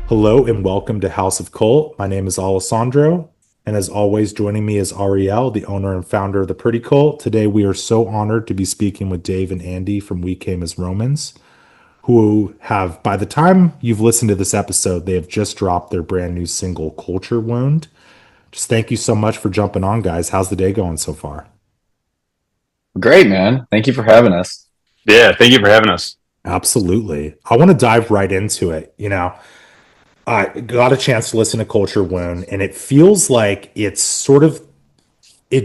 Hello and welcome to House of Cult. My name is Alessandro, and as always, joining me is Ariel, the owner and founder of the Pretty Cult. Today, we are so honored to be speaking with Dave and Andy from We Came as Romans, who have, by the time you've listened to this episode, they have just dropped their brand new single, Culture Wound. Just thank you so much for jumping on, guys. How's the day going so far? Great, man. Thank you for having us. Yeah, thank you for having us. Absolutely. I want to dive right into it. I got a chance to listen to Culture Wound, and it feels like it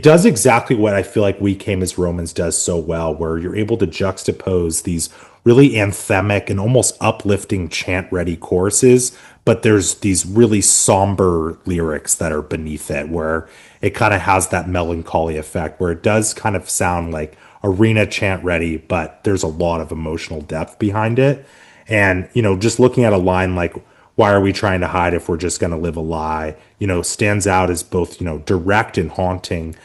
does exactly what I feel like We Came as Romans does so well, where you're able to juxtapose these really anthemic and almost uplifting chant ready choruses, but there's these really somber lyrics that are beneath it, where it kind of has that melancholy effect, where it does kind of sound like arena chant ready, but there's a lot of emotional depth behind it. And, just looking at a line like, why are we trying to hide if we're just going to live a lie? Stands out as both, direct and haunting.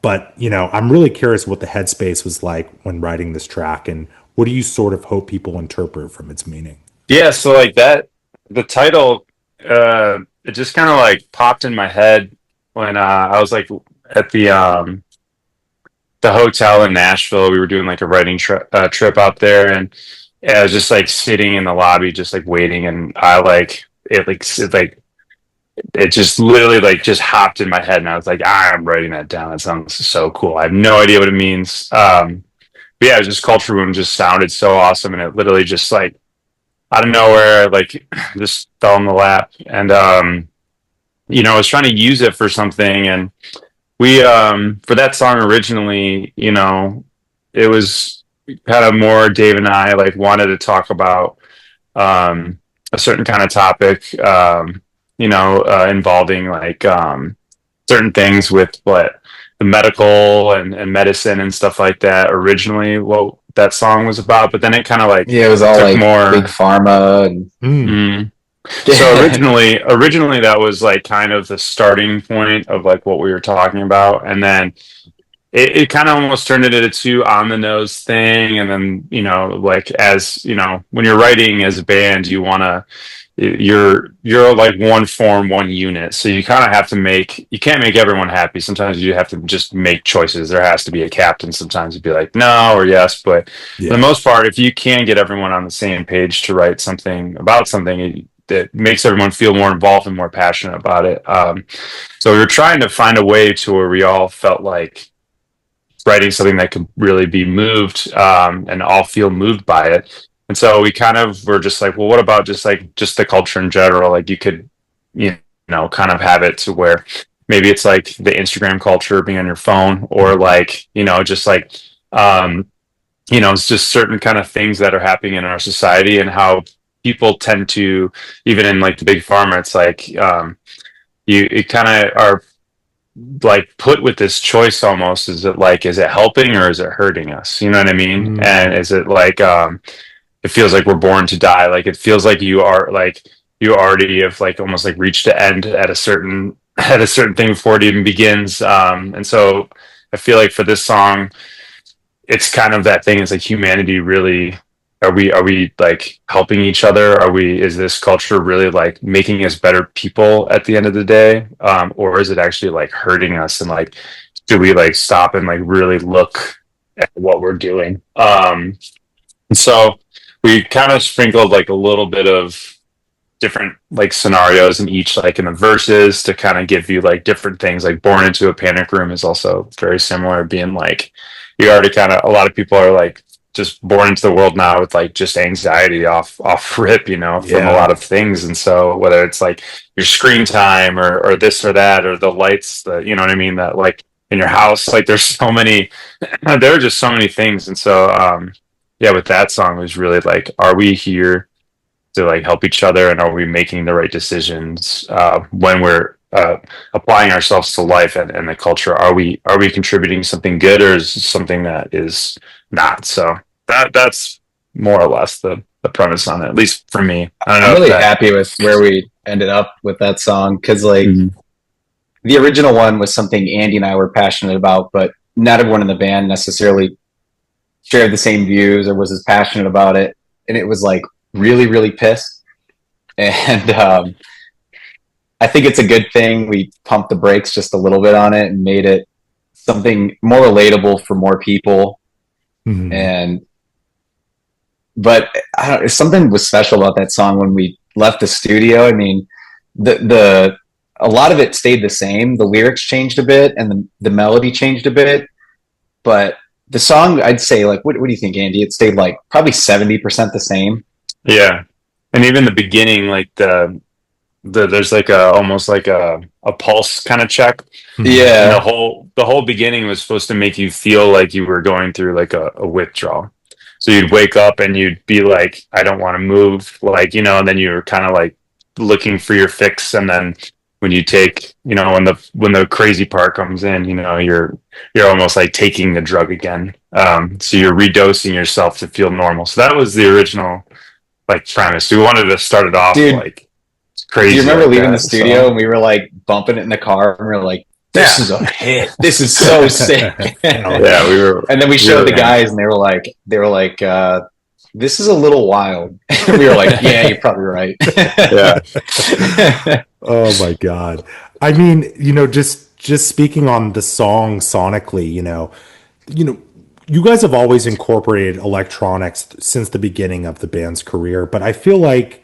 But, I'm really curious what the headspace was like when writing this track, and what do you sort of hope people interpret from its meaning? Yeah, so like that, the title, it just kind of like popped in my head when I was like at the hotel in Nashville. We were doing like a writing trip out there, and I was just like sitting in the lobby, just like waiting, and it just literally like just hopped in my head, and I was like, I'm writing that down. That sounds so cool. I have no idea what it means. But yeah, it was just Culture Room just sounded so awesome, and it literally just like out of nowhere, like just fell in the lap. And I was trying to use it for something, and we for that song originally, it was kind of more Dave and I like wanted to talk about a certain kind of topic, involving like certain things with what the medical and medicine and stuff like that originally what that song was about, but then it kind of like Yeah, it was all took like big more. pharma and Mm. mm. So originally that was like kind of the starting point of like what we were talking about, and then it kind of almost turned it into too on the nose thing. And then like as when you're writing as a band, you're like one form, one unit, so you kind of have to you can't make everyone happy. Sometimes you have to just make choices. There has to be a captain. Sometimes you'd be like no or yes, but for the Yeah. most part, if you can get everyone on the same page to write something about something, that makes everyone feel more involved and more passionate about it. So we were trying to find a way to where we all felt like writing something that could really be moved, and all feel moved by it. And so we kind of were just like, well, what about just the culture in general? Like you could, kind of have it to where maybe it's like the Instagram culture being on your phone, or like, just like, um, it's just certain kind of things that are happening in our society, and how people tend to, even in like the big pharma, it's like, it kind of are like put with this choice almost. Is it helping or is it hurting us? You know what I mean? Mm. And is it like it feels like we're born to die. Like it feels like you already have like almost like reached the end at a certain at a certain thing before it even begins. And so I feel like for this song, it's kind of that thing. It's like humanity really, are we like helping each other? Is this culture really like making us better people at the end of the day? Or is it actually like hurting us? And like, do we like stop and like really look at what we're doing? And so we kind of sprinkled like a little bit of different like scenarios in each, like in the verses, to kind of give you like different things. Like born into a panic room is also very similar, being like you already kind of, a lot of people are like just born into the world now with like just anxiety off rip, from a Yeah. lot of things. And so whether it's like your screen time, or this or that, or the lights, that you know what I mean, that like in your house, like there's so many there are just so many things. And so yeah, with that song, it was really like, are we here to like help each other, and are we making the right decisions when we're applying ourselves to life and the culture? Are we contributing something good, or is it something that is not? So that's more or less the premise on it, at least for me. I don't I'm know if really that. happy with where we ended up with that song because like Mhm. the original one was something Andy and I were passionate about, but not everyone in the band necessarily shared the same views or was as passionate about it. And it was like really, really pissed. And I think it's a good thing we pumped the brakes just a little bit on it and made it something more relatable for more people. Mhm. And but I don't, something was special about that song when we left the studio. I mean, the a lot of it stayed the same. The lyrics changed a bit, and the melody changed a bit. But the song, I'd say, like, what do you think, Andy? It stayed like probably 70% the same. Yeah, and even the beginning, like there's like a almost like a pulse kind of check, Mhm. and Yeah, the whole beginning was supposed to make you feel like you were going through like a withdrawal. So you'd wake up and you'd be like, I don't want to move, like, you know, and then you're kind of like looking for your fix. And then when you take, you know, when the crazy part comes in, you know, you're almost like taking the drug again. So you're redosing yourself to feel normal. So that was the original like premise. We wanted to start it off dude. like Do you crazy remember like leaving the that. studio So and we were like bumping it in the car and we were like, yeah, "This is a hit. This is so sick." Hell yeah, yeah. And then we we showed were, the guys, and they were like, "This is a little wild." And we were like, "Yeah, you're probably right." yeah, Oh my God. I mean, just speaking on the song sonically, you know, you guys have always incorporated electronics since the beginning of the band's career, but I feel like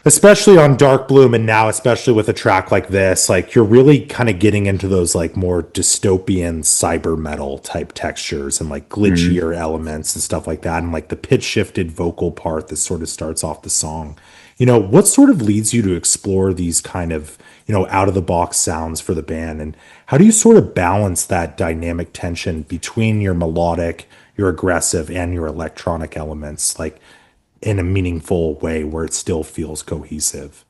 especially on Dark Bloom and now especially with a track like this, like you're really kind of getting into those like more dystopian cyber metal type textures and like Mhm. glitchier elements and stuff like that, and like the pitch shifted vocal part that sort of starts off the song. What sort of leads you to explore these kind of, out of the box sounds for the band, and how do you sort of balance that dynamic tension between your melodic, your aggressive, and your electronic elements, like in a meaningful way where it still feels cohesive?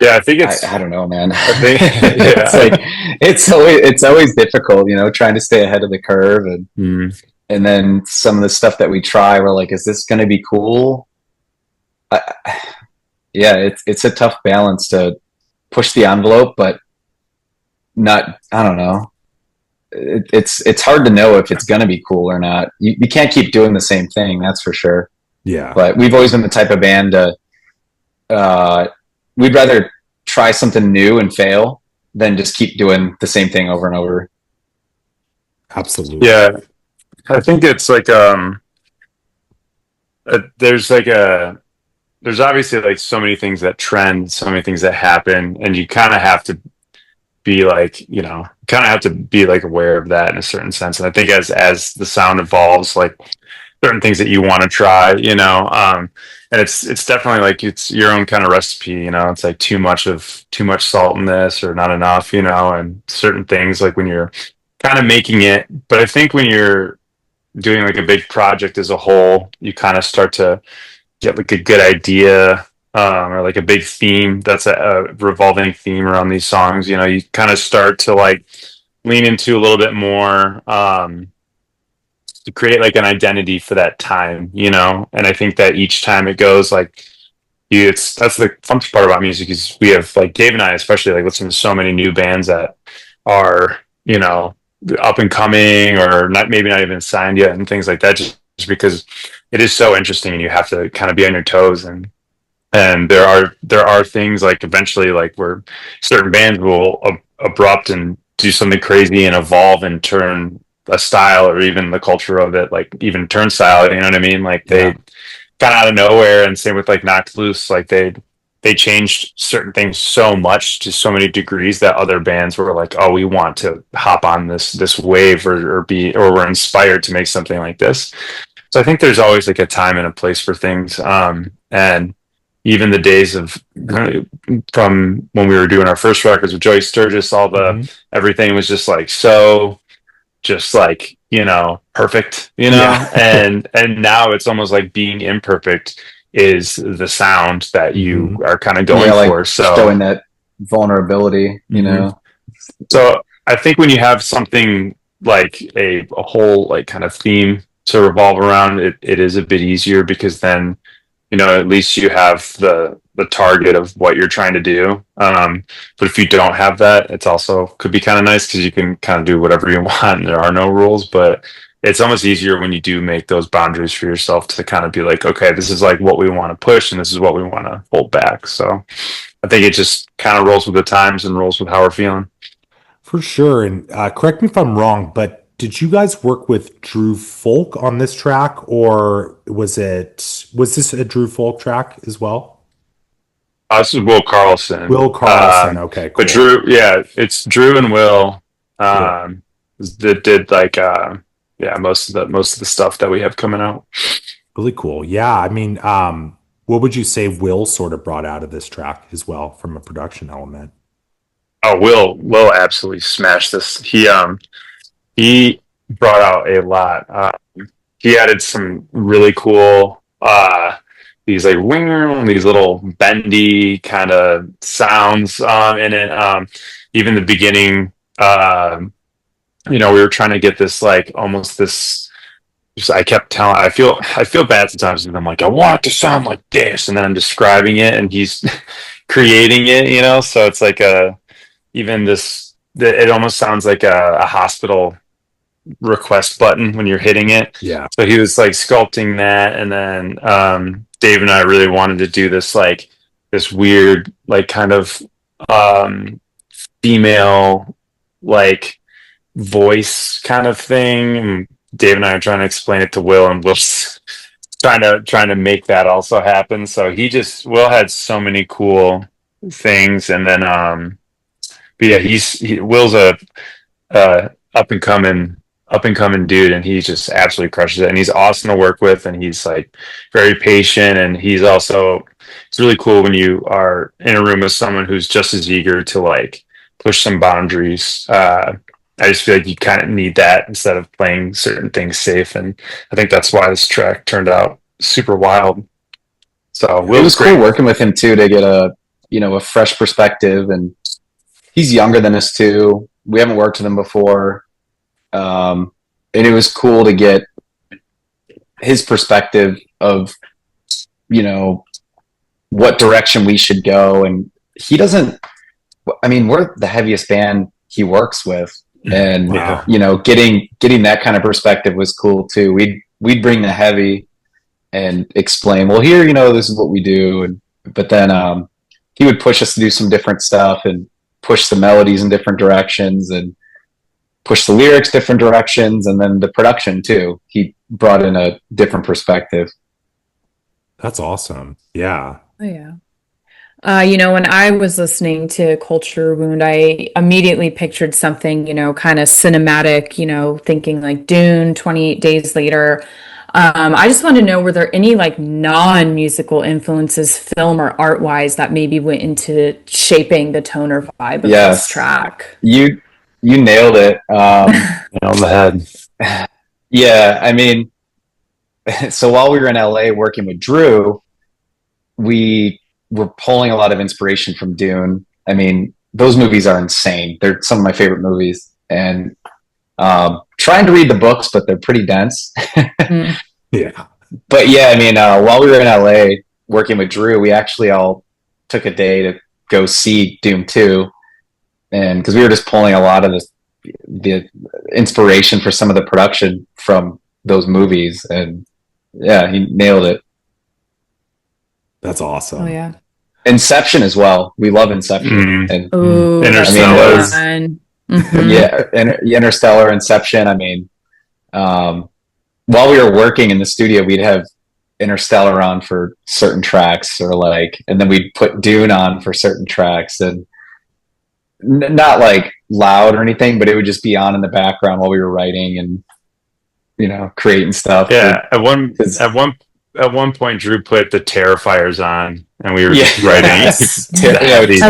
Yeah. I think I don't know, man. I think, It's yeah, like it's always difficult, trying to stay ahead of the curve, mm, and then some of the stuff that we try, we're like, "Is this going to be cool?" I, yeah, it's a tough balance to push the envelope, but not. I don't know. It's hard to know if it's going to be cool or not. You can't keep doing the same thing, that's for sure. Yeah, But we've always been the type of band to uh, we'd rather try something new and fail than just keep doing the same thing over and over. absolutely. yeah. I think it's like there's like a there's obviously like so many things that trend, so many things that happen, and you kind of have to be like, you know, kind of have to be like aware of that in a certain sense. And I think as the sound evolves, like certain things that you want to try, you know, and it's definitely like it's your own kind of recipe, you know. It's like too much salt in this or not enough, you know, and certain things like when you're kind of making it. But I think when you're doing like a big project as a whole, you kind of start to get like a good idea, or like a big theme that's a revolving theme around these songs. You know, you kind of start to like lean into a little bit more, to create like an identity for that time, you know. And I think that each time it goes like it's that's the fun part about music is we have like Dave and I especially like listen to so many new bands that are, you know, up and coming or not, maybe not even signed yet and things like that, just because it is so interesting and you have to kind of be on your toes. And there are things like eventually like where certain bands will abrupt and do something crazy and evolve and turn a style or even the culture of it, like even turn style, you know what I mean? Like they Yeah. kind of out of nowhere. And same with like Knocked Loose, like they changed certain things so much to so many degrees that other bands were like, oh, we want to hop on this wave or we're inspired to make something like this. So I think there's always like a time and a place for things. And even the days of from when we were doing our first records with Joey Sturgis, all the Hmm. everything was just like so just like, you know, perfect, you Yeah. know. And now it's almost like being imperfect is the sound that you Hmm. are kind of Yeah, going like for. So showing that vulnerability, mhm. So I think when you have something like a whole like kind of theme to revolve around, it is a bit easier because then, you know, at least you have the target of what you're trying to do. But if you don't have that, it's also could be kind of nice because you can kind of do whatever you want and there are no rules. But it's almost easier when you do make those boundaries for yourself to kind of be like, okay, this is like what we want to push and this is what we want to hold back. So I think it just kind of rolls with the times and rolls with how we're feeling. For sure. And correct me if I'm wrong, but did you guys work with Drew Folk on this track, or was this a Drew Folk track as well? This is Will Carlson. Will Carlson. Okay, cool. But Drew, yeah, it's Drew and Will Cool. that did like most of the stuff that we have coming out. Really cool. Yeah. I mean, what would you say Will sort of brought out of this track as well from a production element? Oh, Will absolutely smashed this. He brought out a lot. He added some really cool these like these little bendy kind of sounds in it. Even the beginning, we were trying to get this like almost this. I kept telling. I feel bad sometimes, and I'm like, I want it to sound like this, and then I'm describing it, and he's creating it. So it's like even this. It almost sounds like a hospital request button when you're hitting it. Yeah. So he was like sculpting that, and then Dave and I really wanted to do this like this weird like kind of female like voice kind of thing. And Dave and I are trying to explain it to Will, and Will's trying to make that also happen. So Will had so many cool things, and then but yeah, Will's a up and coming dude, and he just absolutely crushes it, and he's awesome to work with, and he's like very patient, and it's really cool when you are in a room with someone who's just as eager to like push some boundaries. I just feel like you kind of need that instead of playing certain things safe, and I think that's why this track turned out super wild. So it was cool working with him too, to get a fresh perspective, and he's younger than us too. We haven't worked with him before. And it was cool to get his perspective of, what direction we should go. And we're the heaviest band he works with. And, Wow. getting that kind of perspective was cool too. We'd bring the heavy and explain, well, here, this is what we do. But then, he would push us to do some different stuff and push the melodies in different directions and push the lyrics different directions, and then the production too. He brought in a different perspective. That's awesome. Yeah. Oh yeah. When I was listening to Culture Wound, I immediately pictured something, kind of cinematic, thinking like Dune, 28 Days Later. I just wanted to know, were there any like non-musical influences, film or art-wise, that maybe went into shaping the tone or vibe of this track? You nailed it. on the head. Yeah, so while we were in LA working with Drew, we were pulling a lot of inspiration from Dune. Those movies are insane. They're some of my favorite movies. And trying to read the books, but they're pretty dense. Yeah. But yeah, while we were in LA working with Drew, we actually all took a day to go see Dune 2. And because we were just pulling a lot of the inspiration for some of the production from those movies, and yeah, he nailed it. That's awesome. Oh yeah. Inception as well. We love Inception. Mm-hmm. And Ooh, Interstellar. Interstellar, Inception. While we were working in the studio, we'd have Interstellar on for certain tracks, and then we'd put Dune on for certain tracks, and not like loud or anything, but it would just be on in the background while we were writing and creating stuff. Yeah, at one point Drew put the Terrifiers on, and we were just writing. I was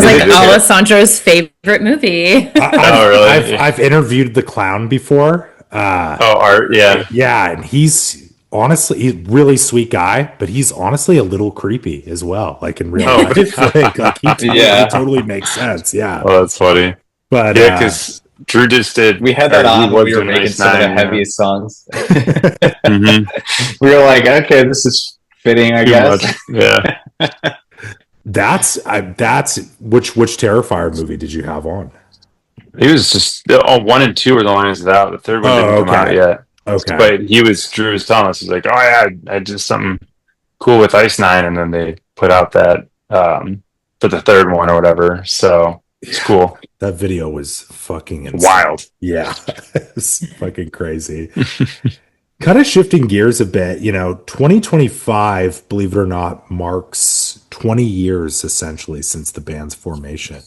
like, Alessandro's favorite movie. I've interviewed the clown before. Art, yeah, and he's a really sweet guy, but he's honestly a little creepy as well. Like in real life, he totally makes sense. Yeah. Oh, that's funny. But because Drew just did. We had that on when we were making some of the heaviest songs. Mm-hmm. We were like, okay, this is fitting, I guess. Yeah. That's which Terrifier movie did you have on? He was just 1 and 2 were the lines out. The third one didn't come out yet. Okay. But Drew was telling us, he's like, oh yeah, I did something cool with Ice Nine, and then they put out that for the third one or whatever. So it's Yeah. cool. That video was fucking insane. Wild. Yeah. It's fucking crazy. Kind of shifting gears a bit, 2025, believe it or not, marks 20 years essentially since the band's formation.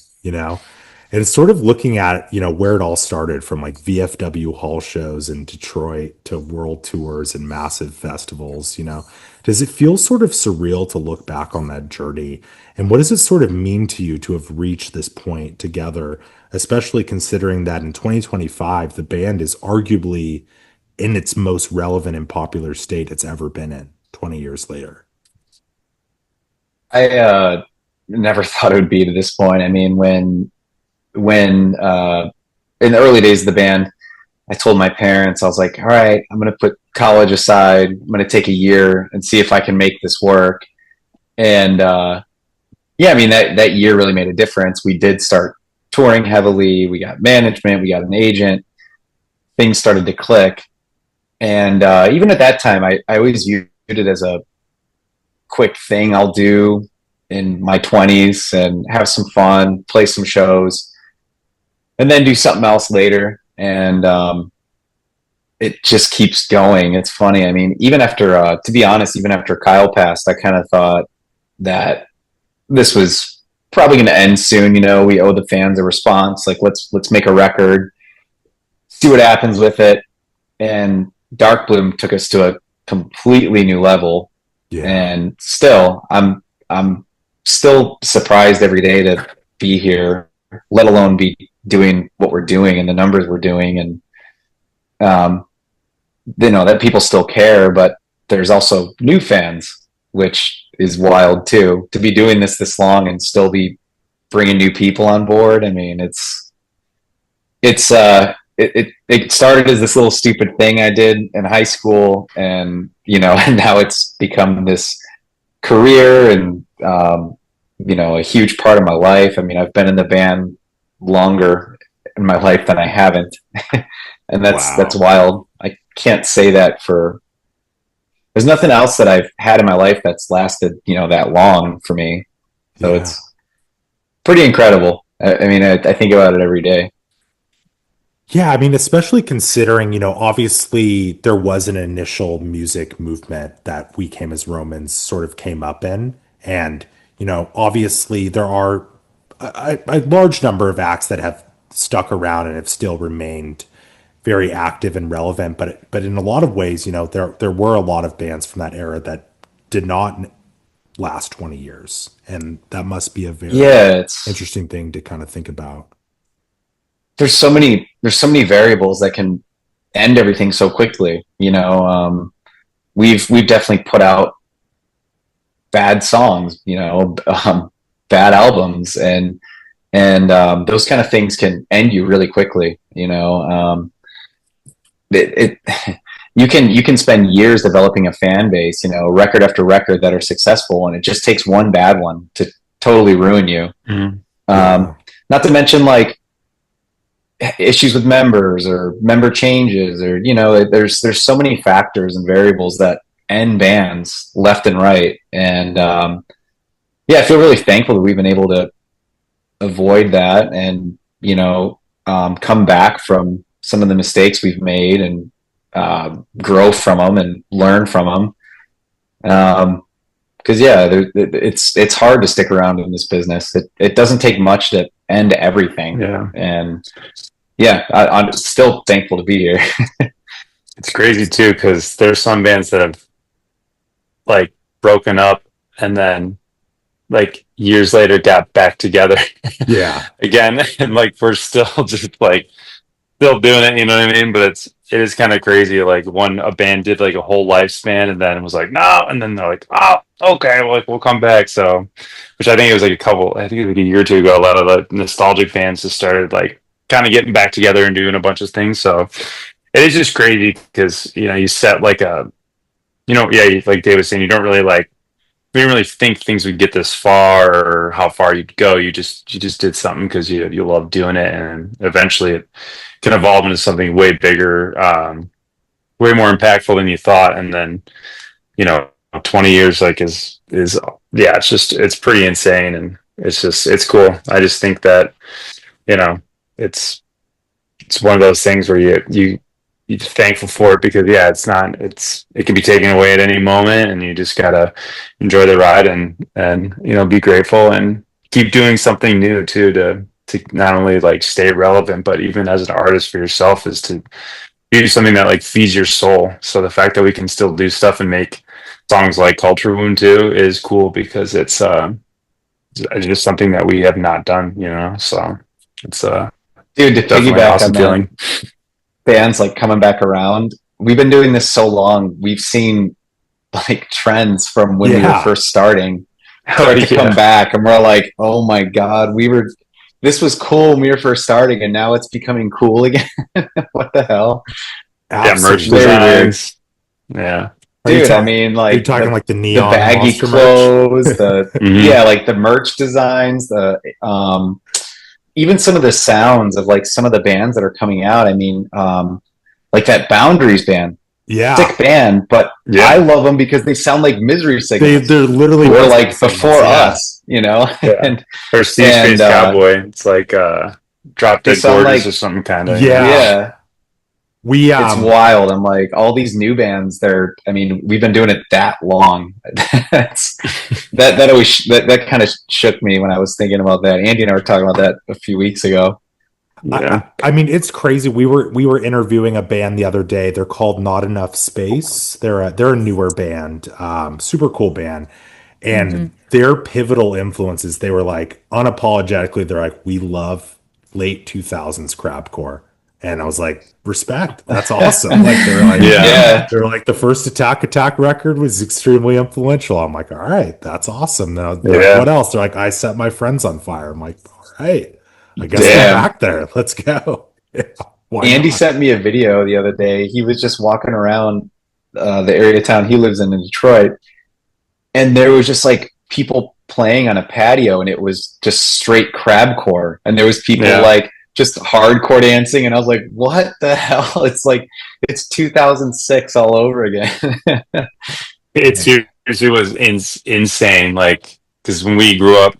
And it's sort of looking at, where it all started from like VFW hall shows in Detroit to world tours and massive festivals. Does it feel sort of surreal to look back on that journey? And what does it sort of mean to you to have reached this point together, especially considering that in 2025, the band is arguably in its most relevant and popular state it's ever been in 20 years later? I never thought it would be to this point. I mean, when in the early days of the band, I told my parents, I was like, all right, I'm going to put college aside. I'm going to take a year and see if I can make this work. And yeah, I mean, that year really made a difference. We did start touring heavily. We got management, we got an agent. Things started to click. And even at that time, I always viewed it as a quick thing I'll do in my 20s and have some fun, play some shows, and then do something else later. And it just keeps going. It's funny. I mean, even after, to be honest, even after Kyle passed, I kind of thought that this was probably going to end soon. We owe the fans a response. Like, let's make a record, see what happens with it. And Dark Bloom took us to a completely new level. Yeah. And still, I'm still surprised every day to be here, let alone be doing what we're doing and the numbers we're doing. And that people still care, but there's also new fans, which is wild too, to be doing this long and still be bringing new people on board. I mean, it started as this little stupid thing I did in high school, and and now it's become this career and a huge part of my life. I mean, I've been in the band longer in my life than I haven't, and that's wild. I can't say that for. There's nothing else that I've had in my life that's lasted that long for me. So Yeah. it's pretty incredible. I mean, I think about it every day. Yeah, I mean, especially considering, obviously there was an initial music movement that We Came as Romans sort of came up in. And, obviously there are a large number of acts that have stuck around and have still remained very active and relevant. But in a lot of ways, there were a lot of bands from that era that did not last 20 years. And that must be a very It's interesting thing to kind of think about. there's so many variables that can end everything so quickly. We've definitely put out bad songs, bad albums, and those kind of things can end you really quickly. It you can spend years developing a fan base, record after record that are successful, and it just takes one bad one to totally ruin you. Mhm. Not to mention like issues with members or member changes, or there's so many factors and variables that end bands left and right. And yeah, I feel really thankful that we've been able to avoid that and come back from some of the mistakes we've made and grow from them and learn from them. Because it's hard to stick around in this business. It doesn't take much to end everything. Yeah. And yeah, I'm still thankful to be here. It's crazy too, because there's some bands that have like broken up and then like years later got back together Yeah. again, and like we're still just like still doing it, you know what I mean? But it is kind of crazy. Like a band did like a whole lifespan and then it was like no, and then they're like, oh, okay, well, like we'll come back. So, which I think it was like I think it was like a year or two ago, a lot of the nostalgic fans just started like kind of getting back together and doing a bunch of things. So it is just crazy because you set like like Dave was saying, you didn't really think things would get this far or how far you'd go. You just did something because you love doing it, and eventually it can evolve into something way bigger. way more impactful than you thought. And then, 20 years like is yeah, it's pretty insane, and it's cool. I just think that, you know, it's one of those things where you're thankful for it, because yeah, it can be taken away at any moment, and you just gotta enjoy the ride, and be grateful and keep doing something new too, to not only like stay relevant, but even as an artist for yourself, is to do something that like feeds your soul. So the fact that we can still do stuff and make songs like Culture Wound 2 is cool, because it's just something that we have not done, so it's Dude, to definitely an piggyback awesome on that, feeling. bands like coming back around. We've been doing this so long. We've seen like trends from when we were Yeah. first starting Oh, start to yeah. come back, and we're like, oh my god, this was cool when we were first starting, and now it's becoming cool again. What the hell, Yeah, merch Absolutely. Very weird. designs. Yeah. Are you dude? I talking- mean, Are you like talking like the the neon baggy monster merch? clothes, the Mhm. yeah, like the merch designs, the even some of the sounds of like some of the bands that are coming out. I mean, like that Boundaries band, Yeah. sick band, but Yeah. I love them because they sound like Misery Signals. They're literally Who are misery like signals, before yeah. us, Yeah. and Or Steve And, Space Cowboy. It's like Drop they Dead sound Gorgeous like- or something kind of. Yeah. yeah, We it's wild. I'm like, all these new bands, we've been doing it that long. that kind of shook me when I was thinking about that. Andy and I were talking about that a few weeks ago. Yeah. I mean, it's crazy. We were interviewing a band the other day. They're called Not Enough Space. They're a newer band, super cool band, and their pivotal influences. They were like unapologetically. They're like, we love late 2000s crabcore, and I was like, respect. That's awesome. Like they're like, Yeah. they're like, the first Attack record was extremely influential. I'm like, all right, that's awesome. Now, they're Yeah. like, what else? They're like, I Set My Friends on Fire. I'm like, all right. I guess Damn. we're back there. Let's go. Yeah, why Andy not? sent me a video the other day. He was just walking around the area of town he lives in Detroit, and there was just like people playing on a patio, and it was just straight crabcore, and there was people Yeah. like just hardcore dancing, and I was like, what the hell? It's like it's 2006 all over again. It seriously was insane. Like, because when we grew up,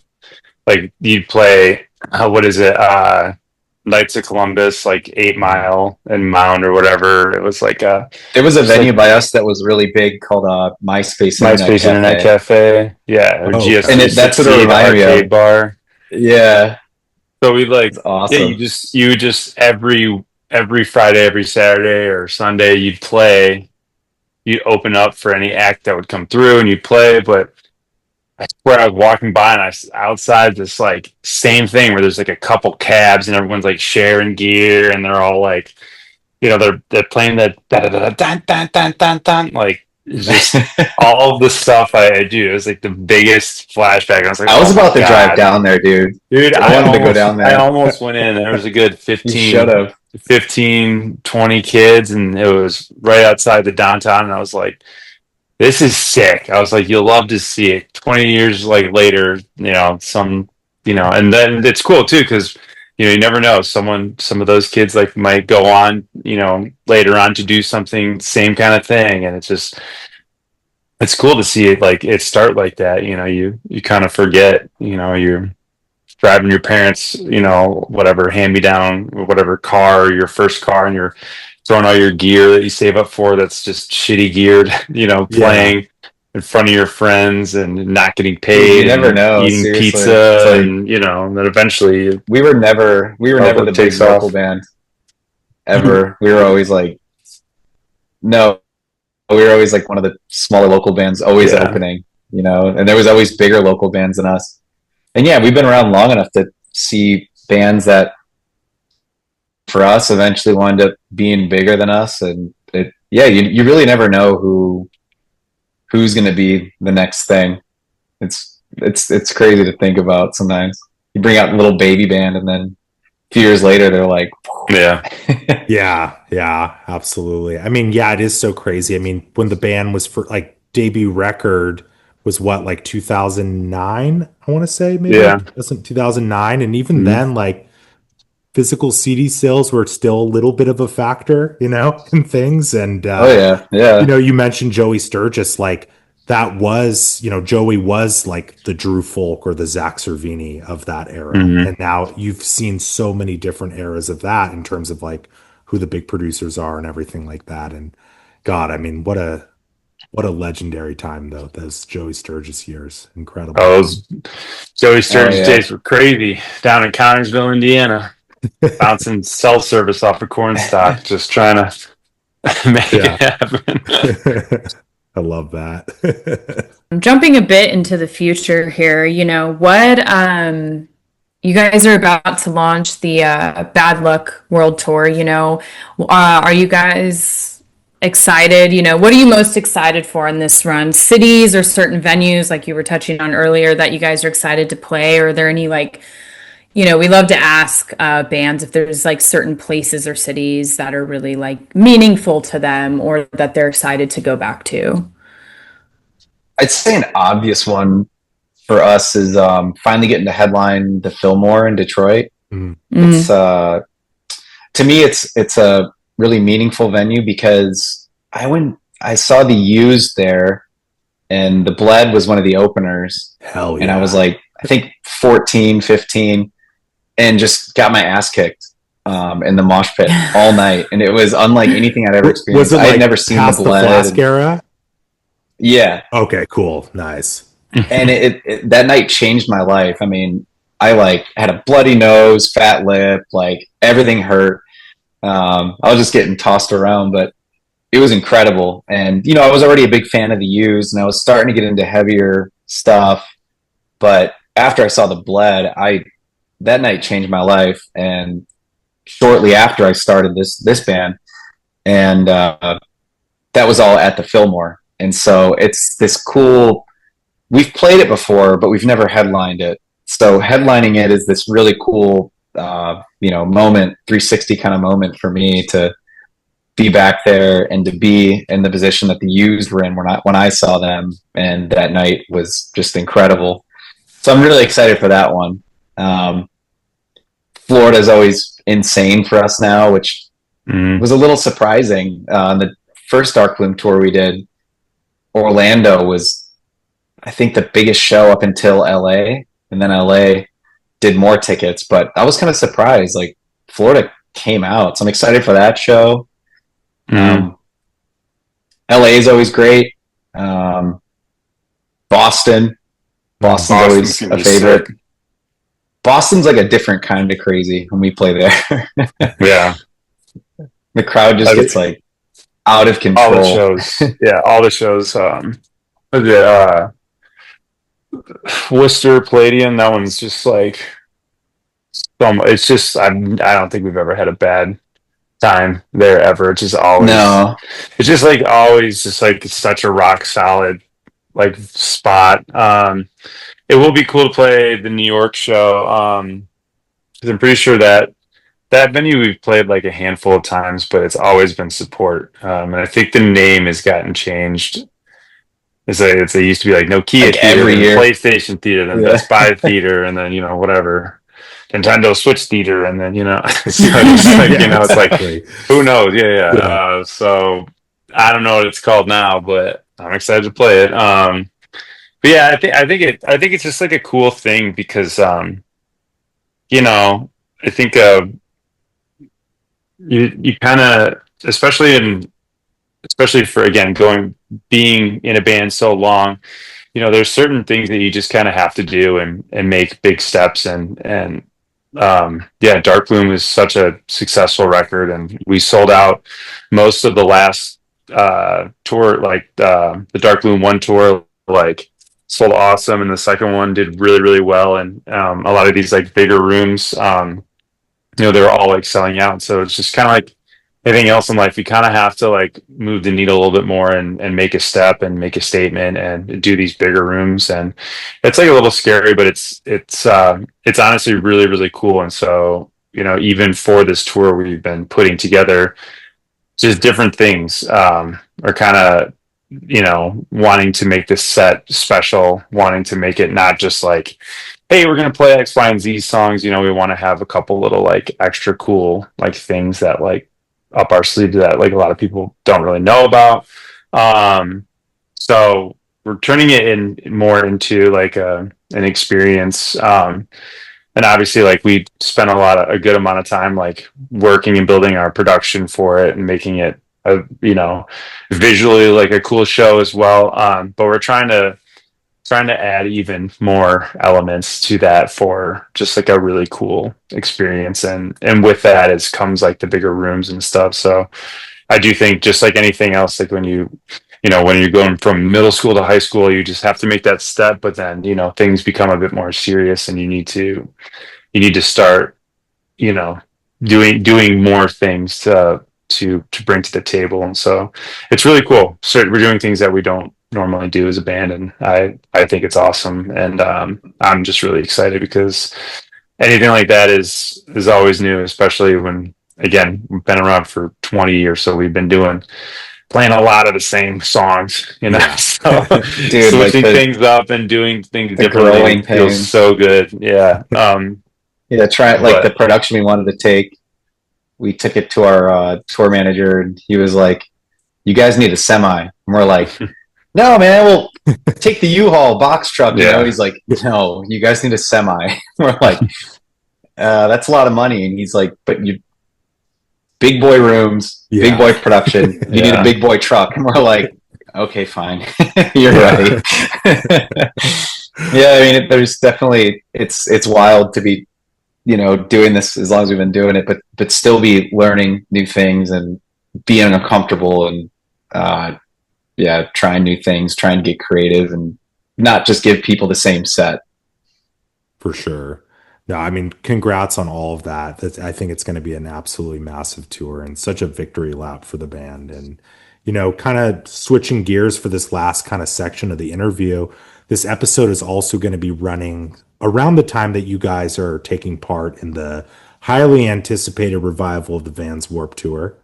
like you'd play, what is it? Knights of Columbus, like 8 Mile and Mound or whatever. It was like There was a It's venue like- by us that was really big called MySpace MySpace Internet Cafe. Yeah. Or Oh, GS360, and that's what it the reminded me of. arcade bar. Yeah, So we like, it's awesome. yeah, you would just every Friday, every Saturday or Sunday, you'd open up for any act that would come through, and you'd play. But I swear, I was walking by, and outside this like same thing where there's like a couple cabs, and everyone's like sharing gear, and they're all like, they're playing that dun dun dun dun dun, like it's just all of the stuff I do. It was like the biggest flashback. I was like, I was oh my about to drive God. down there, dude. Dude, I wanted to go down there. I almost went in. There was a good You 15, should have. 15, 20 kids, and it was right outside the downtown. And I was like, this is sick. I was like, you'll love to see it 20 years like later, and then it's cool too, because you never know. Some of those kids like might go on, later on to do something same kind of thing. And it's cool to see it like it start like that. You kind of forget, you're driving your parents, whatever hand me down, whatever car, your first car, and you're throwing all your gear that you save up for that's just shitty geared, playing in front of your friends and not getting paid. You never and know, eating seriously. pizza, It's like- and then eventually, We were never Public the big takes local off. band ever. We were always like, no, we were always like one of the smaller local bands, always Yeah. opening, and there was always bigger local bands than us. And yeah, we've been around long enough to see bands that for us eventually wind up being bigger than us. And you really never know who's going to be the next thing. It's crazy to think about sometimes. You bring out a little baby band, and then a few years later, they're like, yeah, Yeah, absolutely. I mean, yeah, it is so crazy. I mean, when the band was for like debut record was what, like 2009, I want to say, maybe. Yeah. Wasn't 2009, and even Mhm. then, like physical CD sales were still a little bit of a factor, in things. And Oh yeah, yeah. you mentioned Joey Sturgis, like that was, Joey was like the Drew Folk or the Zach Cervini of that era. Mhm. And now you've seen so many different eras of that in terms of like who the big producers are and everything like that. And God, I mean, what a legendary time though, those Joey Sturgis years. Oh, Incredible. those Joey Oh Sturgis yeah. days were crazy down in Connersville, Indiana, bouncing cell service off of cornstalk, just trying to make Yeah. it happen. I love that. Jumping a bit into the future here, what you guys are about to launch the Bad Luck World Tour, are you guys excited? What are you most excited for in this run? Cities or certain venues like you were touching on earlier that you guys are excited to play? Or are there any like, we love to ask bands if there's like certain places or cities that are really like meaningful to them or that they're excited to go back to. I'd say an obvious one for us is finally getting to headline the Fillmore in Detroit. Mm. It's to me, it's a really meaningful venue because I saw the Used there, and the Bled was one of the openers, Hell and I was yeah. like, I think 14, 15, and just got my ass kicked in the mosh pit all night, and it was unlike anything I'd ever Was experienced. it I had like never seen the past the Bled. Flask era? Yeah, Okay, cool. Nice. and that night changed my life. I mean, I like had a bloody nose, fat lip, like everything hurt. I was just getting tossed around, but it was incredible. And I was already a big fan of the Used, and I was starting to get into heavier stuff. But after I saw the Bled, that night changed my life. And shortly after, I started this band, and that was all at the Fillmore. And so it's this cool. We've played it before, but we've never headlined it. So headlining it is this really cool, moment, 360 kind of moment for me to be back there and to be in the position that the Used were in when I saw them, and that night was just incredible. So I'm really excited for that one. Florida is always insane for us now, which was a little surprising. On the first Darkbloom tour we did, Orlando was, I think, the biggest show up until LA, and then LA did more tickets. But I was kind of surprised, like Florida came out, so I'm excited for that show. LA is always great. Boston's always a favorite. Sick. Boston's like a different kind of crazy when we play there. Yeah, The crowd just gets like out of control. all the shows. Yeah, all the shows. Worcester Palladium. That one's just like it's just I don't think we've ever had a bad time there ever. It's just always No, it's just like always just like such a rock solid like spot. It will be cool to play the New York show. 'Cause I'm pretty sure that venue we've played like a handful of times, but it's always been support. And I think the name has gotten changed. It used to be like Nokia like Theater, every then year. PlayStation Theater, then Yeah. Best Buy Theater, and then whatever Nintendo Switch Theater, and then so it's like it's like Exactly. who knows? Yeah. Yeah. So I don't know what it's called now, but I'm excited to play it. But yeah, I think it's just like a cool thing because I think you kind of especially for again being in a band so long, there's certain things that you just kind of have to do and make big steps and Dark Bloom is such a successful record, and we sold out most of the last tour, like the Dark Bloom one tour, like sold awesome, and the second one did really really well, and a lot of these like bigger rooms, they were all like selling out. So it's just kind of like anything else in life, you kind of have to like move the needle a little bit more and make a step and make a statement and do these bigger rooms. And it's like a little scary, but it's honestly really, really cool. And so, even for this tour we've been putting together, just different things, are kind of, wanting to make this set special, wanting to make it not just like, hey, we're gonna play X, Y, and Z songs. You know, we want to have a couple little like extra cool like things that like up our sleeve that like a lot of people don't really know about. So we're turning it in more into like an experience. And obviously like we spent a good amount of time like working and building our production for it and making it a, you know, visually like a cool show as well. But we're trying to add even more elements to that for just like a really cool experience, and with that is comes like the bigger rooms and stuff. So I do think just like anything else, like when you know, when you're going from middle school to high school, you just have to make that step, but then, you know, things become a bit more serious and you need to start, you know, doing more things to bring to the table. And so it's really cool. So we're doing things that we don't normally do as a band, and I think it's awesome. And I'm just really excited because anything like that is always new, especially when, again, we've been around for 20 years, so we've been playing a lot of the same songs, you know. Yeah. So Dude, like switching things up and doing things the differently growing feels pains. so good. Yeah. Yeah, try like But the production we wanted to take. We took it to our tour manager, and he was like, "You guys need a semi." And we're like, "No, man, we'll take the U-Haul box truck." You know, yeah, he's like, "No, you guys need a semi." We're like, "That's a lot of money." And he's like, "But you big boy rooms, big Yeah. boy production. You need a yeah, big boy truck." And we're like, "Okay, fine, you're yeah, right." Yeah, I mean, there's definitely it's wild to be, you know, doing this as long as we've been doing it, but still be learning new things and being uncomfortable and yeah, trying new things, trying to get creative and not just give people the same set. For sure. No, I mean, congrats on all of that. I think it's going to be an absolutely massive tour and such a victory lap for the band. And, you know, kind of switching gears for this last kind of section of the interview, this episode is also going to be running around the time that you guys are taking part in the highly anticipated revival of the Vans Warp Tour.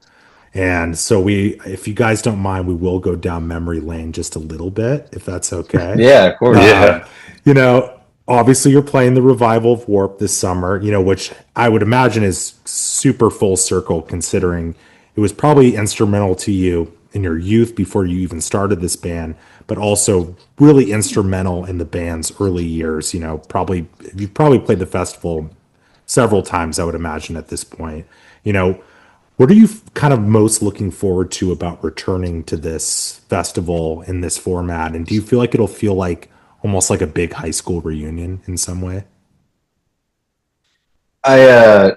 And so if you guys don't mind, we will go down memory lane just a little bit, if that's okay. Yeah, of course. Um, yeah, you know, obviously you're playing the revival of Warp this summer, you know, which I would imagine is super full circle considering it was probably instrumental to you in your youth before you even started this band, but also really instrumental in the band's early years. You know, probably you've probably played the festival several times, I would imagine at this point. You know, what are you kind of most looking forward to about returning to this festival in this format? And do you feel like it'll feel like almost like a big high school reunion in some way? I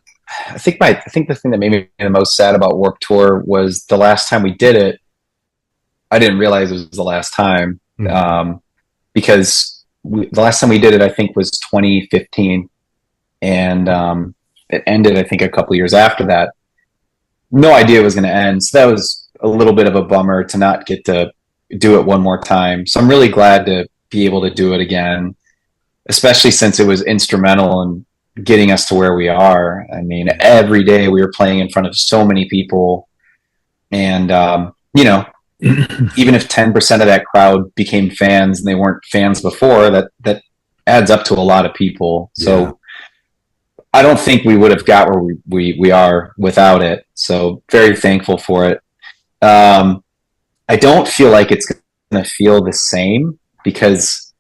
I think the thing that made me the most sad about Warp Tour was the last time we did it. I didn't realize it was the last time, Mhm. because the last time we did it, I think, was 2015, and it ended, I think, a couple years after that. No idea it was going to end, so that was a little bit of a bummer to not get to do it one more time. So I'm really glad to be able to do it again, especially since it was instrumental in getting us to where we are. I mean, every day we were playing in front of so many people, and you know, even if 10% of that crowd became fans and they weren't fans before, that adds up to a lot of people. Yeah. So I don't think we would have got where we are without it. So very thankful for it. Um, I don't feel like it's going to feel the same because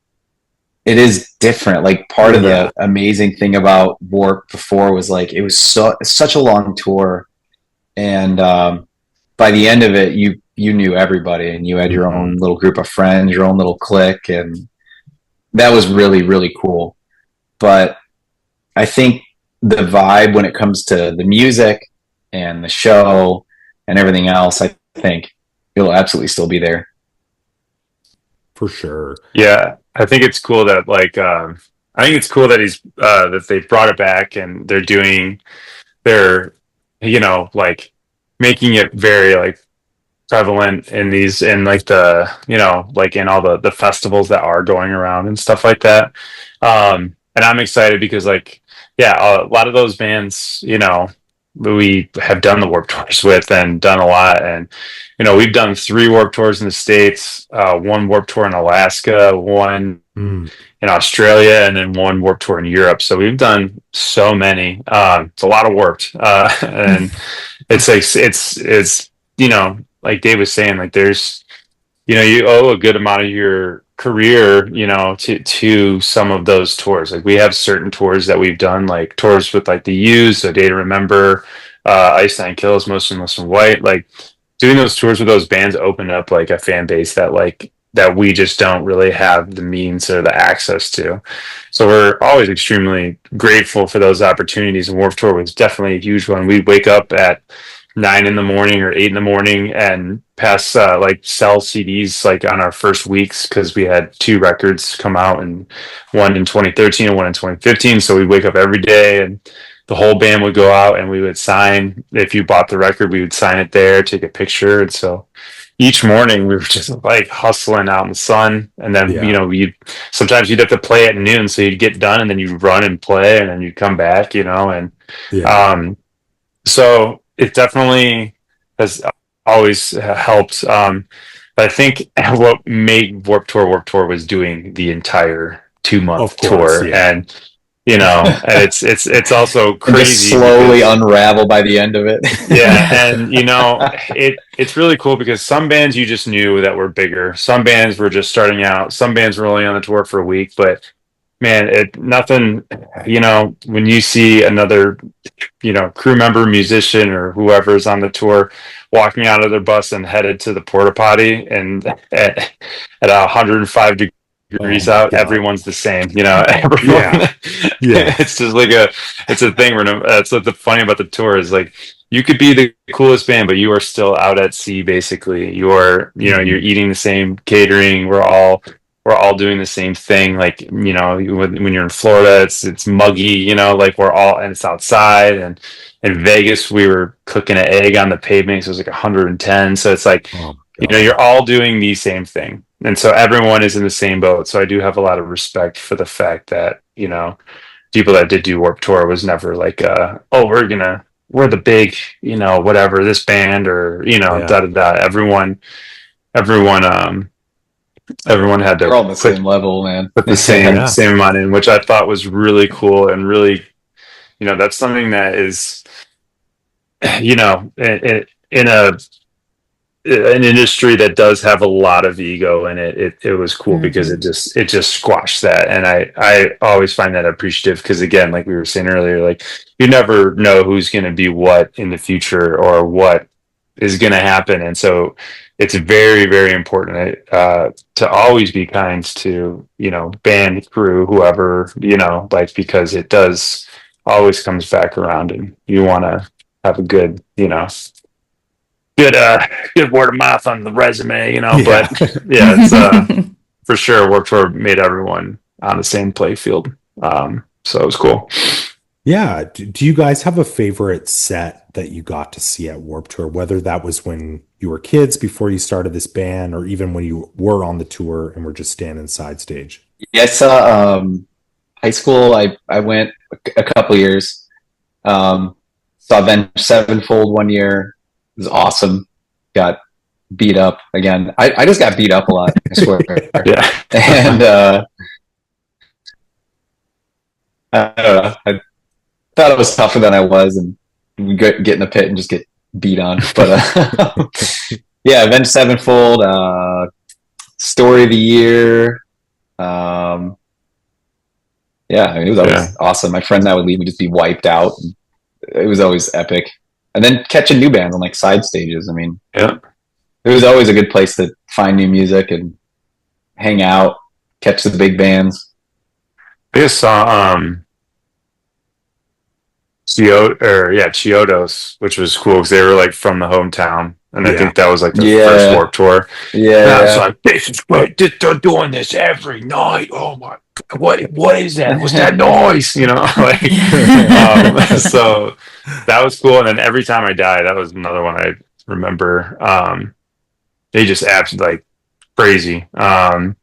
it is different. Like part of Yeah. the amazing thing about Warp before was like it was such a long tour, and by the end of it, you knew everybody, and you had your Hmm. own little group of friends, your own little clique, and that was really cool. But I think the vibe when it comes to the music and the show and everything else, I think it'll absolutely still be there. For sure. yeah. I think it's cool that like I think it's cool that he's that they brought it back and they're you know like making it very like prevalent in these in like the, you know, like in all the festivals that are going around and stuff like that. And I'm excited because like yeah, a lot of those bands, you know, we have done the Warped Tours with and done a lot. And we've done 3 Warped Tours in the States, 1 Warped Tour in Alaska, 1 Mm. in Australia, and then 1 Warped Tour in Europe. So we've done so many. It's a lot of Warped, and it's like it's like Dave was saying, like there's you owe a good amount of your career, to some of those tours. Like we have certain tours that we've done, like tours with like the Used, so Day to Remember, Ice Nine Kills, Most and Most White. Like doing those tours with those bands opened up like a fan base that we just don't really have the means or the access to. So we're always extremely grateful for those opportunities. And Warped Tour was definitely a huge one. We'd wake up at 9 in the morning or 8 in the morning and pass like sell CDs like on our first weeks, because we had 2 records come out, and one in 2013 and one in 2015. So we'd wake up every day and the whole band would go out and we would sign. If you bought the record, we would sign it there, take a picture. And so each morning we were just like hustling out in the sun. And then, Yeah. sometimes you'd have to play at noon. So you'd get done and then you'd run and play and then you'd come back, and, Yeah. so it definitely has always helped. But I think what made Warped Tour was doing the entire 2-month Of course, tour. yeah. And, and it's also And just crazy slowly because- unravel by the end of it. yeah, and it's really cool because some bands you just knew that were bigger. Some bands were just starting out. Some bands were only on the tour for a week. But man, nothing. When you see another, crew member, musician, or whoever's on the tour walking out of their bus and headed to the porta potty, and at 105 degrees Oh my out, God. everyone's the same. Everyone. Yeah. Yeah. It's just like it's a thing where that's what's funny about the tour is like you could be the coolest band, but you are still out at sea. Basically, you're you're eating the same catering. We're all doing the same thing. Like when you're in Florida, it's muggy. Like we're all, and it's outside. And in Vegas, we were cooking an egg on the pavement. So it was like 110. So it's like Oh my God. you're all doing the same thing, and so everyone is in the same boat. So I do have a lot of respect for the fact that people that did do Warped Tour was never like, oh, we're the big, whatever, this band, or, Yeah. da da da. Everyone had to We're all on the same level, man. put the same Yeah. same amount in, which I thought was really cool. And really, that's something that is, in an industry that does have a lot of ego in it was cool because it just squashed that. And I always find that appreciative, because again, like we were saying earlier, like you never know who's going to be what in the future or what is going to happen. And so it's very, very important to always be kind to band, crew, whoever, like, because it does always comes back around, and you want to have a good good word of mouth on the resume, Yeah. but yeah, it's for sure Warped Tour made everyone on the same play field. So it was cool. Yeah. Do you guys have a favorite set that you got to see at Warped Tour, whether that was when you were kids before you started this band, or even when you were on the tour and were just standing side stage? Yeah, I saw high school. I went a couple years. Saw Avenged Sevenfold one year. It was awesome. Got beat up again. I just got beat up a lot, I swear. Yeah. And I don't know. I thought it was tougher than I was, and we get in the pit and just get beat on. But yeah, Avenged Sevenfold, Story of the Year. Yeah, I mean, it was always awesome. My friend and I would leave, we'd just be wiped out. It was always epic. And then catching new bands on like side stages. I mean, Yeah. it was always a good place to find new music and hang out, catch the big bands. I just saw Chiodos, which was cool because they were like from the hometown, and I think that was like their first Warped Tour. Yeah, and I was like, "This is great! They're doing this every night. Oh my, what is that? What's that noise?" Like, so that was cool. And then Every Time I Die, that was another one I remember. They just absolutely like crazy. But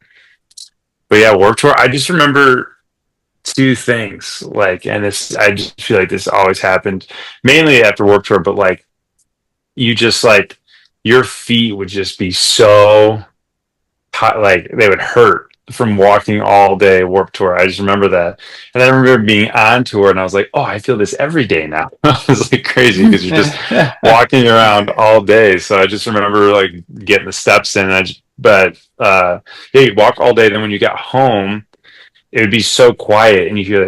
yeah, Warped Tour. I just remember two things, like, and this, I just feel like this always happened mainly after Warped Tour, but like, you just like, your feet would just be so hot, like they would hurt from walking all day Warped Tour. I just remember that. And I remember being on tour and I was like, oh, I feel this every day now. It was like crazy because you're just walking around all day. So I just remember like getting the steps in. And yeah, you'd walk all day. Then when you got home, it would be so quiet and you hear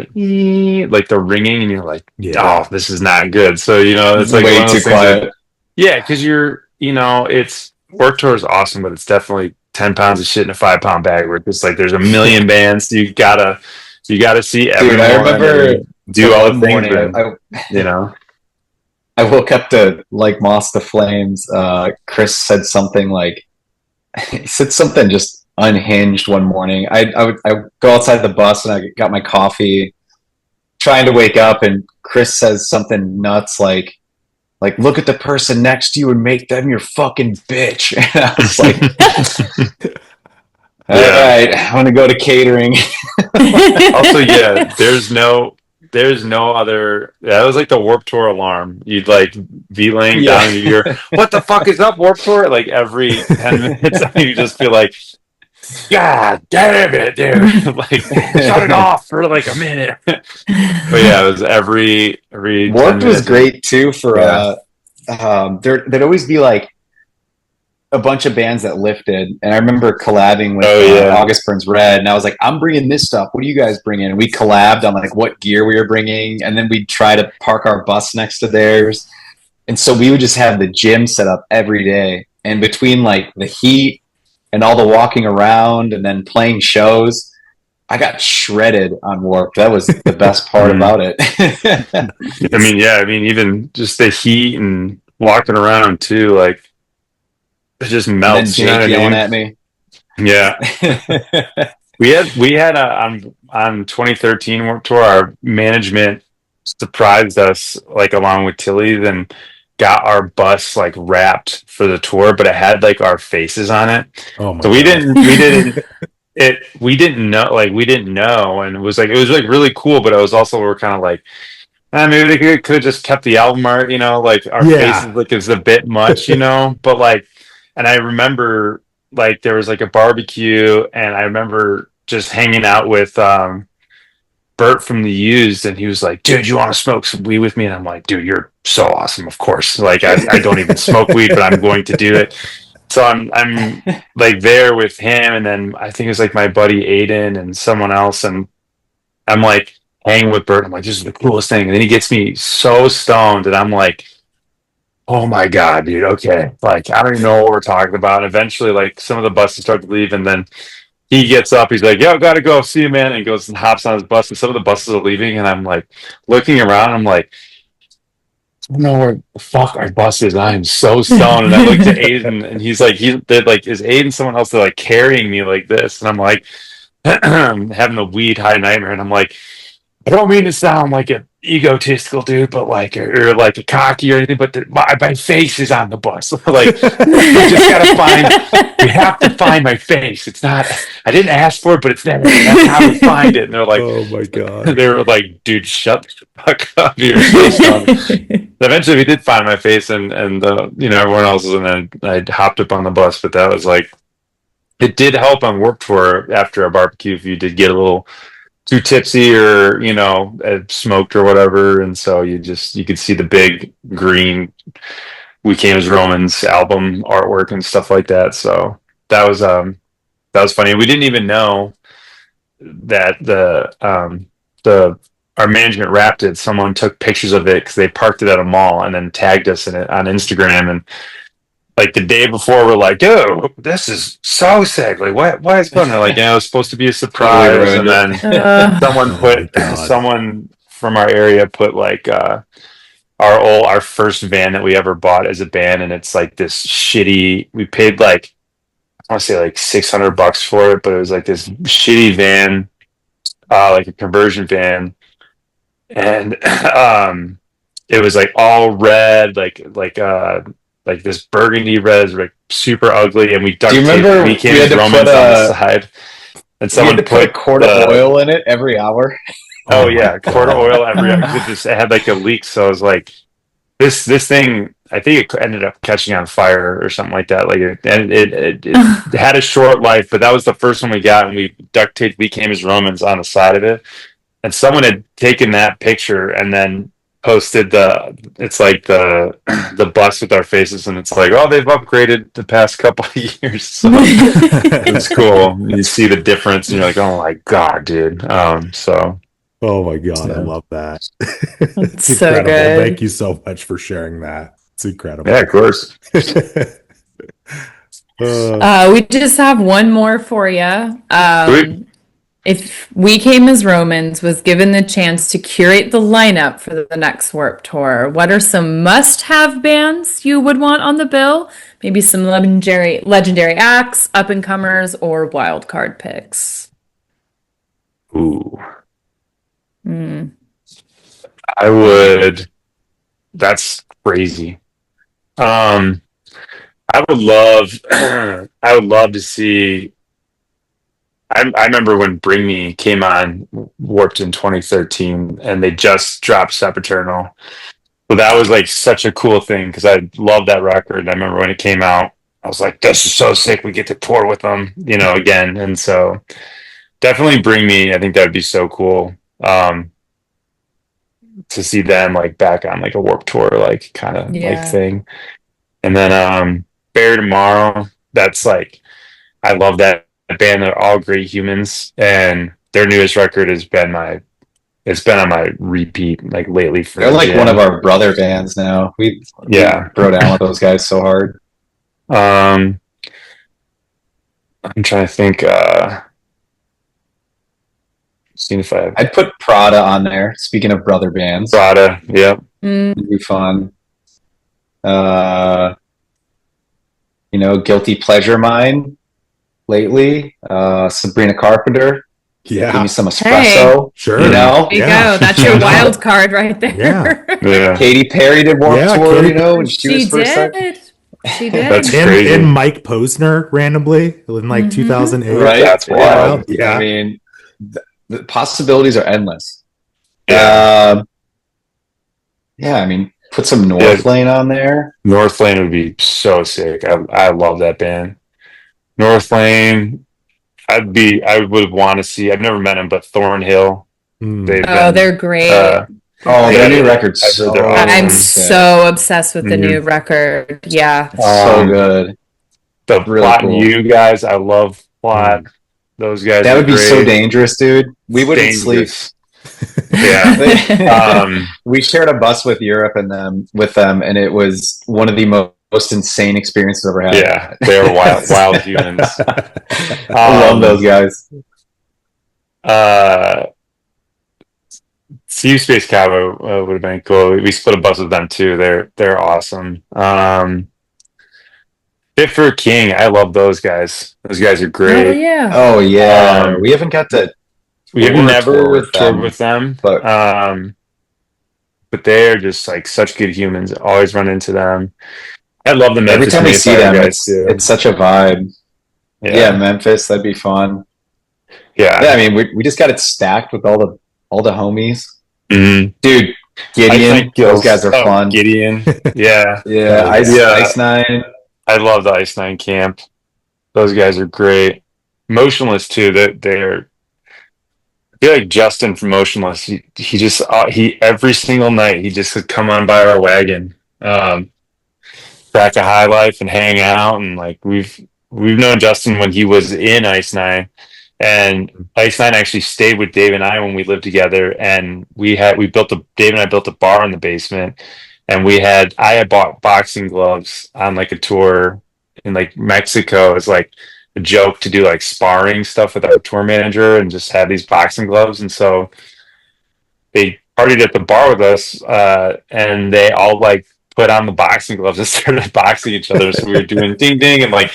like the ringing and you're like, Yeah. oh, this is not good. So, it's like way one of too those things quiet. yeah, because it's Work Tour is awesome, but it's definitely 10 pounds of shit in a 5-pound bag. Where it's just like there's a million bands, you gotta see everyone. Dude, I remember and do all the one things, morning I woke up to like Moss to Flames. Chris said something like he said something just unhinged one morning. I go outside the bus and I got my coffee, trying to wake up, and Chris says something nuts like look at the person next to you and make them your fucking bitch. And I was like, all right, I want to go to catering. Also, yeah, there's no other. That was like the Warped Tour alarm. You'd like be laying down and you hear, "What the fuck is up, Warped Tour?" Like every 10 minutes, you just feel like, God damn it, dude! Like shut it off for like a minute. But yeah, it was every Warped 10 was minutes. great too for Yeah. there'd always be like a bunch of bands that lifted, and I remember collabing with August Burns Red, and I was like, I'm bringing this stuff, what do you guys bring in? And we collabed on like what gear we were bringing, and then we'd try to park our bus next to theirs, and so we would just have the gym set up every day, and between like the heat and all the walking around and then playing shows, I got shredded on Warped. That was the best part about it. I mean, even just the heat and walking around too, like it just melts. And then Jake yelling at me. Yeah, we had on 2013 Warped Tour. Our management surprised us, like along with Tilly's, and got our bus like wrapped for the tour, but it had like our faces on it. Oh my So we didn't know, and it was like really cool, but it was also we're kind of like, maybe they could have just kept the album art, like our faces like is a bit much, but like, and I remember like there was like a barbecue, and I remember just hanging out with Bert from the Used, and he was like, dude, you want to smoke some weed with me? And I'm like, dude, you're so awesome, of course. Like I don't even smoke weed, but I'm going to do it. So I'm like there with him, and then I think it was like my buddy Aiden and someone else, and I'm like hanging with Bert. I'm like, this is the coolest thing. And then he gets me so stoned, and I'm like, oh my God, dude, okay. Like, I don't even know what we're talking about. And eventually, like, some of the buses start to leave, and then he gets up, he's like, yo, gotta go, see you, man, and goes and hops on his bus, and some of the buses are leaving, and I'm like looking around, I'm like, I don't know where the fuck our bus is. I am so stoned. And I look to Aiden, and they're like, is Aiden someone else? They're like carrying me like this. And I'm like, having a weed high nightmare. And I'm like, I don't mean to sound like an egotistical dude, but like, or like a cocky or anything, but my face is on the bus. Like, we have to find my face. It's not, I didn't ask for it, but it's there. That's how we find it. And they're like, oh my God. They were like, dude, shut the fuck up. You're so stoned. Eventually we did find my face, and everyone else's, and then I hopped up on the bus, but that was like, it did help on Warped Tour after a barbecue if you did get a little too tipsy or smoked or whatever, and so you could see the big green We Came as Romans album artwork and stuff like that. So that was funny. We didn't even know that our management wrapped it. Someone took pictures of it because they parked it at a mall and then tagged us in it on Instagram. And like the day before, we're like, "Dude, this is so sick! Like, why is it going?" Like, it was supposed to be a surprise, and then someone from our area put like our first van that we ever bought as a band, and it's like this shitty. We paid like, I want to say like $600 for it, but it was like this shitty van, like a conversion van, and it was like all red, like this burgundy red, like super ugly, and we duct taped We Came as Romans on the side, and someone put a quart of oil in it every hour. Oh my yeah, quarter God. oil every. It had like a leak, so I was like, this thing. I think it ended up catching on fire or something like that. Like it had a short life, but that was the first one we got, and we duct taped "We Came as Romans" on the side of it. And someone had taken that picture and then posted it's like the bus with our faces, and it's like, oh, they've upgraded the past couple of years. So it's cool. You see the difference, and you're like, oh my god, dude. So Oh my God, I yeah. love that. That's It's so incredible. good. Thank you so much for sharing that. It's incredible. Yeah, of course. We just have one more for you. Sweet. If We Came as Romans was given the chance to curate the lineup for the next Warped Tour, what are some must-have bands you would want on the bill? Maybe some legendary acts, up-and-comers, or wild card picks. Ooh, Mm. I would. That's crazy. Um, I would love. I would love to see. I remember when Bring Me came on Warped in 2013, and they just dropped Sempiternal. So that was like such a cool thing because I love that record. I remember when it came out, I was like, "This is so sick! We get to tour with them, again." And so definitely Bring Me. I think that would be so cool to see them like back on like a Warped Tour like kind of like Yeah. thing. And then Bear Tomorrow. That's like I love that band. They're all great humans, and their newest record has been it's been on my repeat like lately for They're the like gym. one of our brother bands now. We bro down with those guys so hard. I'm trying to think. Seeing if I have I'd put Prada on there. Speaking of brother bands, Prada. Yep. Mm. it'd be fun. Uh, Guilty Pleasure mine lately. Sabrina Carpenter. Give Yeah, me some espresso. sure. There you Yeah. go. That's your wild card right there. Yeah. Katy Perry did Warped Yeah, Tour, Katy when she was first starting. did. She did. That's And crazy. Mike Posner randomly in like Mhm. 2008. Right? That's wild. Yeah. I mean, the possibilities are endless. Yeah. Yeah, I mean, put some North Lane on there. North Lane would be so sick. I love that band. North Lane. I would want to see. I've never met them, but Thornhill. Hmm. They're great. Their new record's I've heard so they're awesome. I'm sick. so obsessed with the Mhm. new record. Yeah. So good. The Really Plot cool. and You guys, I love Plot. Those guys. That are would be so great. dangerous, dude. We wouldn't Dangerous. sleep. Yeah. We shared a bus with with them, and it was one of the most insane experiences I've ever had. Yeah, they're wild humans. I love those guys. Sea Space Cowboy would have been cool. We split a bus with them too. They're awesome. Fit for a King. I love those guys. Those guys are Oh, great. yeah. Oh yeah, Um, we haven't got to. We have tour never with toured them, with them, but- but they're just like such good humans. Always run into them. I love the Every Memphis time we see Mayflower them, guys too. it's such a vibe. Yeah, Yeah, Memphis, that'd be fun. yeah. Yeah, I mean, we just got it stacked with all the homies. Mhm. Dude, Gideon, those guys are fun. Gideon, yeah, Yeah, Ice Nine. I love the Ice Nine camp. Those guys are great. Motionless too. They're. I feel like Justin from Motionless. He just he every single night he just would come on by our wagon, crack a high life and hang out, and like we've known Justin when he was in Ice Nine, and Ice Nine actually stayed with Dave and I when we lived together, and Dave and I built a bar in the basement, and I had bought boxing gloves on like a tour in like Mexico as like a joke to do like sparring stuff with our tour manager and just have these boxing gloves, and so they partied at the bar with us, and they all like put on the boxing gloves and started boxing each other. So we were doing ding ding and like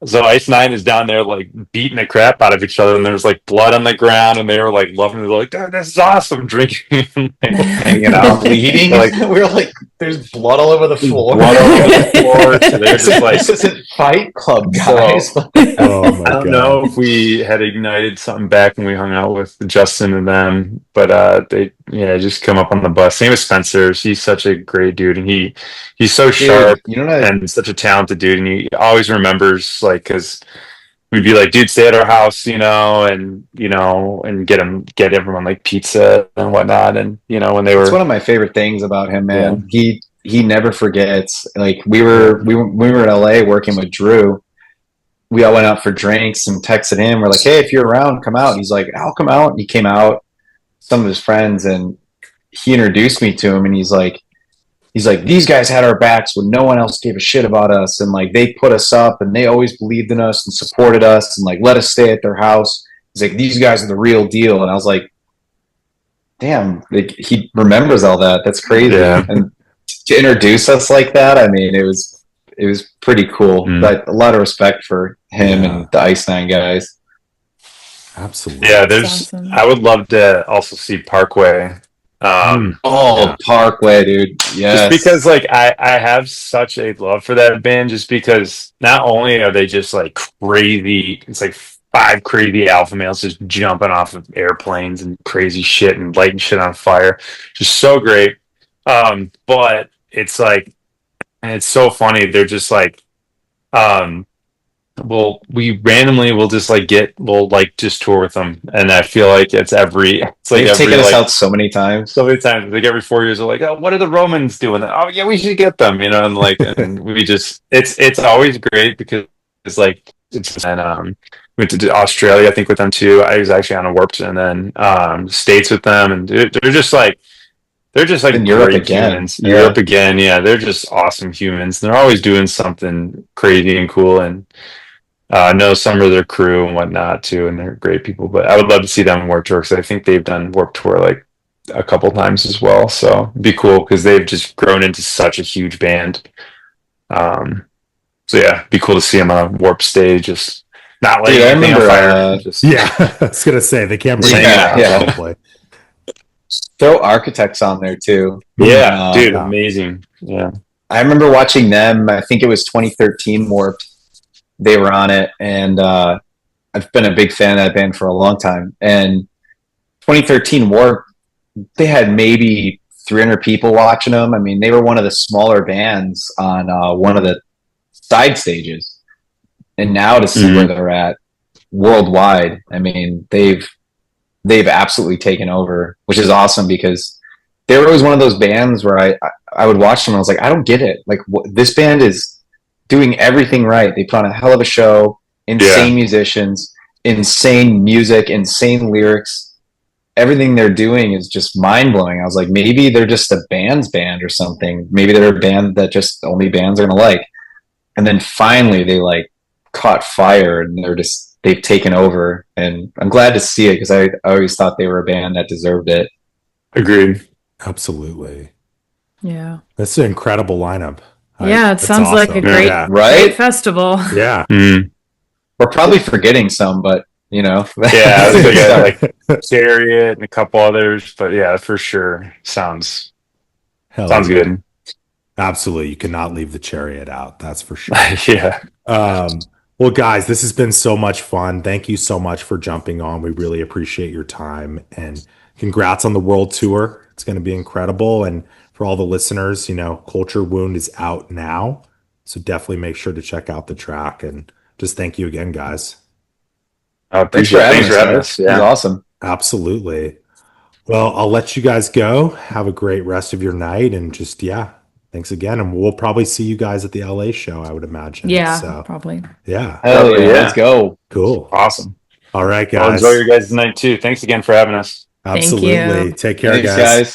So Ice Nine is down there like beating the crap out of each other, and there's like blood on the ground, and they were like loving it. They're like, "Dude, this is awesome!" Drinking, and, like, hanging out, Bleeding. like We were like, there's blood all over the floor. blood all over the floor. So they're just like, this isn't Fight Club, So- guys. Oh my I don't god. know if we had ignited something back when we hung out with Justin and them, but they just come up on the bus. Same as Spencer. He's such a great dude, and he's so sharp you know what? and such a talented dude, and he always remembers, like, because we'd be like, dude, stay at our house, and get everyone like pizza and whatnot, and when they It's were one of my favorite things about him, man. He never forgets. Like we were in LA working with Drew. We all went out for drinks and texted him. We're like, hey, if you're around, come out. And he's like, I'll come out. And he came out, some of his friends, and he introduced me to him. And he's like, these guys had our backs when no one else gave a shit about us. And like, they put us up and they always believed in us and supported us and like, let us stay at their house. He's like, these guys are the real deal. And I was like, damn, like, he remembers all that. That's crazy. Yeah. And to introduce us like that, I mean, it was pretty cool. But a lot of respect for him and the Ice Nine guys. Absolutely. Yeah, That's awesome. I would love to also see Parkway. Parkway, dude. Yes. Just because, like, I have such a love for that band, just because not only are they just like crazy, it's like 5 crazy alpha males just jumping off of airplanes and crazy shit and lighting shit on fire, just so great. But it's like, and it's so funny. They're just like, we randomly will just like we'll like just tour with them, and I feel like it's like they've taken us out so many times. So many times, like every 4 years, they're like, "Oh, what are the Romans doing?" Oh, yeah, we should get them, and like, and we just, it's always great because it's like, and went to Australia, I think, with them too. I was actually on a Warped, and then States with them, and they're just like In Europe great again. humans. Yeah. Europe again, yeah, they're just awesome humans. They're always doing something crazy and cool, and I know some of their crew and whatnot too, and they're great people. But I would love to see them on Warped Tour, because I think they've done Warped Tour like a couple times as well. So it'd be cool, because they've just grown into such a huge band. So yeah, it'd be cool to see them on a Warped stage, just not letting Dude, I anything on remember, fire. Just, Yeah, I was gonna say they can't bring Yeah, it yeah. out, probably. Throw Architects on there too. yeah, dude, yeah. amazing. Yeah, I remember watching them. I think it was 2013 Warped. They were on it, and I've been a big fan of that band for a long time. And 2013 Warped, they had maybe 300 people watching them. I mean, they were one of the smaller bands on one of the side stages. And now to see where they're at worldwide, I mean, they've absolutely taken over, which is awesome, because they were always one of those bands where I would watch them and I was like, I don't get it. Like, this band is doing everything right. They put on a hell of a show, insane musicians, insane music, insane lyrics. Everything they're doing is just mind-blowing. I was like, maybe they're just a band's band or something. Maybe they're a band that just only bands are gonna like. And then finally they like caught fire, and they've taken over. And I'm glad to see it, because I always thought they were a band that deserved it. agreed. Absolutely. Yeah. That's an incredible lineup. Yeah, it That's sounds like awesome. a great, Yeah. Right? great festival. Yeah. We're probably forgetting some, but Yeah, I was like Chariot and a couple others, but yeah, for sure, sounds Hell yeah. good. Absolutely. You cannot leave the Chariot out. That's for sure. Yeah. Well, guys, this has been so much fun. Thank you so much for jumping on. We really appreciate your time, and congrats on the world tour. It's going to be incredible. And for all the listeners, Culture Wound is out now. So definitely make sure to check out the track, and just thank you again, guys. thanks for having us. us. It was Yeah. awesome. Absolutely. Well, I'll let you guys go. Have a great rest of your night, and just, thanks again. And we'll probably see you guys at the LA show, I would imagine. Yeah, So, probably. yeah. Hell yeah, yeah. let's go. Cool. Awesome. All right, Well, guys. enjoy your guys' night too. Thanks again for having us. Absolutely. you. Take care, Thanks, guys. guys.